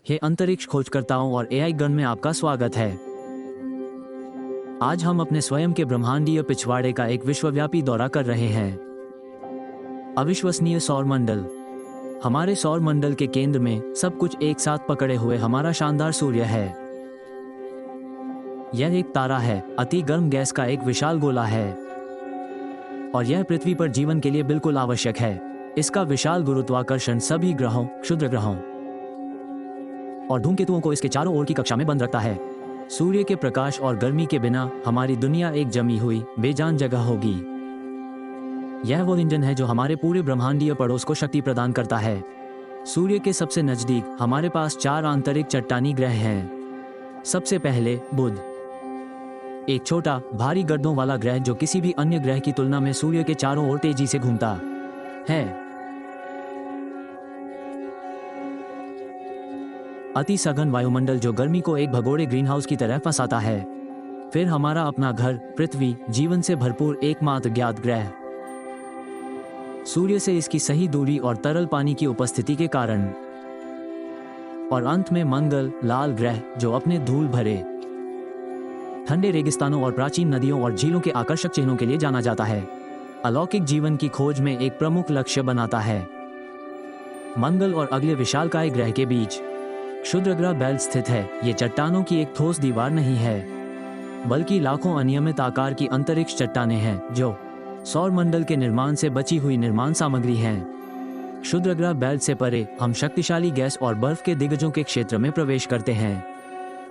हे अंतरिक्ष खोजकर्ताओं और एआई गण में आपका स्वागत है। आज हम अपने स्वयं के ब्रह्मांडीय पिछवाड़े का एक विश्वव्यापी दौरा कर रहे हैं। अविश्वसनीय सौर मंडल। हमारे सौर मंडल के केंद्र में सब कुछ एक साथ पकड़े हुए हमारा शानदार सूर्य है। यह एक तारा है, अति गर्म गैस का एक विशाल गोला है और यह पृथ्वी पर जीवन के लिए बिल्कुल आवश्यक है। इसका विशाल गुरुत्वाकर्षण सभी ग्रहों, क्षुद्र ग्रहों और धूमकेतुओं को इसके चारों ओर की कक्षा में बंद रखता है। सूर्य के प्रकाश और गर्मी के बिना हमारी दुनिया एक जमी हुई बेजान जगह होगी। यह वो इंजन है जो हमारे पूरे ब्रह्मांडीय पड़ोस को शक्ति प्रदान करता है। सूर्य के सबसे नजदीक हमारे पास 4 आंतरिक चट्टानी ग्रह हैं। सबसे पहले बुध, एक छोटा भारी गर्दों वाला ग्रह जो किसी भी अन्य ग्रह की तुलना में सूर्य के चारों ओर तेजी से घूमता है। अति सघन वायुमंडल जो गर्मी को एक भगोड़े ग्रीनहाउस की तरह फंसाता है। फिर हमारा अपना घर पृथ्वी, जीवन से भरपूर एकमात्र ज्ञात ग्रह। सूर्य से इसकी सही दूरी और तरल पानी की उपस्थिति के कारण। और अंत में मंगल, लाल ग्रह जो अपने धूल भरे ठंडे रेगिस्तानों और प्राचीन नदियों और झीलों के आकर्षक चिन्हों के लिए जाना जाता है। अलौकिक जीवन की खोज में एक प्रमुख लक्ष्य बनाता है। मंगल और अगले विशालकाय ग्रह के बीच क्षुद्र ग्रह बेल्ट स्थित है। ये चट्टानों की एक ठोस दीवार नहीं है, बल्कि लाखों अनियमित आकार की अंतरिक्ष चट्टानें हैं जो सौर मंडल के निर्माण से बची हुई निर्माण सामग्री हैं। क्षुद्र ग्रह बेल्ट से परे हम शक्तिशाली गैस और बर्फ के दिग्गजों के क्षेत्र में प्रवेश करते हैं।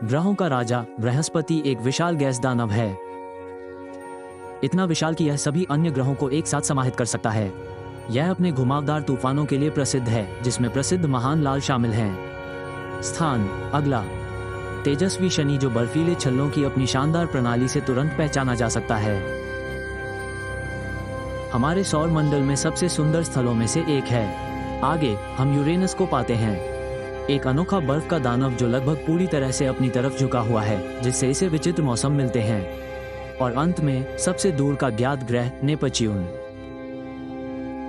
ग्रहों का राजा बृहस्पति एक विशाल गैस दानव है, इतना विशाल कि यह सभी अन्य ग्रहों को एक साथ समाहित कर सकता है। यह अपने घुमावदार तूफानों के लिए प्रसिद्ध है, जिसमें प्रसिद्ध महान लाल शामिल हैं। स्थान अगला, तेजस्वी शनि जो बर्फीले छल्लों की अपनी शानदार प्रणाली से तुरंत पहचाना जा सकता है। हमारे सौर मंडल में सबसे सुंदर स्थलों में से एक है। आगे हम यूरेनस को पाते हैं, एक अनोखा बर्फ का दानव जो लगभग पूरी तरह से अपनी तरफ झुका हुआ है, जिससे इसे विचित्र मौसम मिलते हैं। और अंत में सबसे दूर का ज्ञात ग्रह नेपच्यून,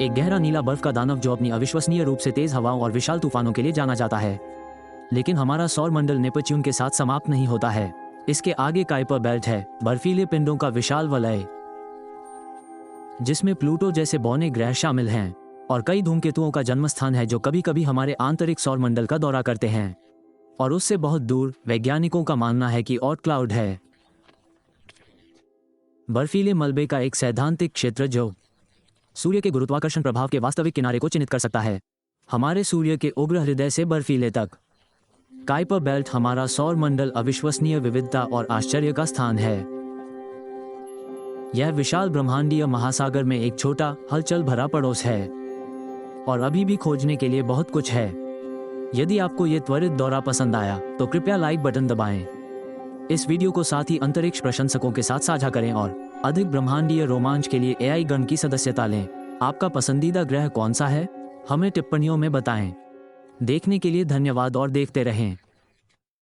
एक गहरा नीला बर्फ का दानव जो अपनी अविश्वसनीय रूप से तेज हवाओं और विशाल तूफानों के लिए जाना जाता है। लेकिन हमारा सौर मंडल नेपच्यून के साथ समाप्त नहीं होता है। इसके आगे काइपर बेल्ट है, बर्फीले पिंडों का विशाल वलय जिसमें प्लूटो जैसे बौने ग्रह शामिल हैं और कई धूमकेतुओं का जन्मस्थान है जो कभी कभी हमारे आंतरिक सौर मंडल का दौरा करते हैं। और उससे बहुत दूर वैज्ञानिकों का मानना है कि ऑट क्लाउड है, बर्फीले मलबे का एक सैद्धांतिक क्षेत्र जो सूर्य के गुरुत्वाकर्षण प्रभाव के वास्तविक किनारे को चिन्हित कर सकता है। हमारे सूर्य के उग्र हृदय से बर्फीले तक काइपर बेल्ट हमारा सौर मंडल अविश्वसनीय विविधता और आश्चर्य का स्थान है। यह विशाल ब्रह्मांडीय महासागर में एक छोटा हलचल भरा पड़ोस है और अभी भी खोजने के लिए बहुत कुछ है। यदि आपको यह त्वरित दौरा पसंद आया तो कृपया लाइक बटन दबाएं। इस वीडियो को साथ ही अंतरिक्ष प्रशंसकों के साथ साझा करें और अधिक ब्रह्मांडीय रोमांच के लिए एआई गण की सदस्यता लें। आपका पसंदीदा ग्रह कौन सा है? हमें टिप्पणियों में बताएं। देखने के लिए धन्यवाद और देखते रहें।